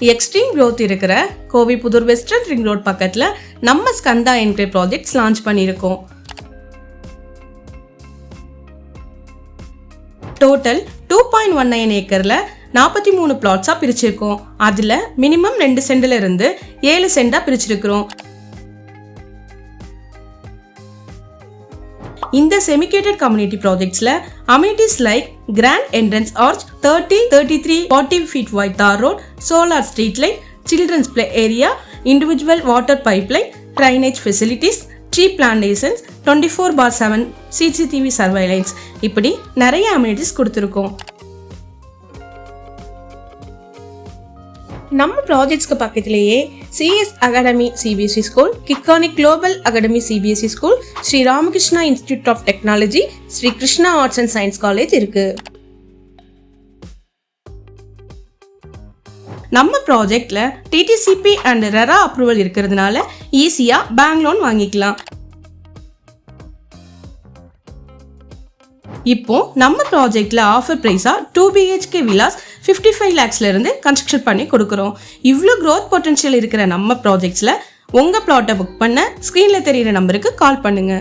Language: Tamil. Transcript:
எக்ஸ்ட்ரீம் growth இருக்கிற Kovai Pudur western ring road பக்கத்துல நம்ம ஸ்கந்தா என்ட்ரி ப்ராஜெக்ட்ஸ் லான்ச் பண்ணியிருக்கோம். டோட்டல் 2.19 ஏக்கர்ல 43 பிளாட்ஸா பிரிச்சிருக்கோம். அதுல மினிமம் 2 சென்ட்ல இருந்து 7 சென்டா பிரிச்சிருக்கிறோம். இந்த செமிகேட்டட் கம்யூனிட்டி ப்ராஜெக்ட்ஸ்ல amenities like grand entrance arch, 30, 33, 40 feet wide tar road, solar street light, children's play area, individual water pipeline, drainage facilities, tree plantations, 24/7 CCTV surveillance இப்படி நிறைய அமினிட்டிஸ் கொடுத்துருக்கோம். நம்ம ப்ராஜெக்ட்ஸ்க்கு பக்கத்திலேயே CS academy CBSE school, Kikani global academy CBSE school, Sri Ramakrishna institute of technology, Sri Krishna arts and science college இருக்கு. நம்ம ப்ராஜெக்ட்ல டிடிசிபி அண்ட் ரெரா அப்ரூவல் இருக்கிறதுனால ஈஸியா பேங்க் லோன் வாங்கிக்கலாம். இப்போ நம்ம ப்ராஜெக்ட்ல ஆஃபர் பிரைஸா 2 BHK வில்லாஸ் 55 lakhsல இருந்து கன்ஸ்ட்ரக்ஷன் பண்ணி கொடுக்குறோம். இவ்வளோ growth பொட்டன்ஷியல் இருக்கிற நம்ம ப்ராஜெக்ட்ஸ்ல உங்க பிளாட்டை புக் பண்ண ஸ்கிரீன்ல தெரியுற நம்பருக்கு கால் பண்ணுங்க.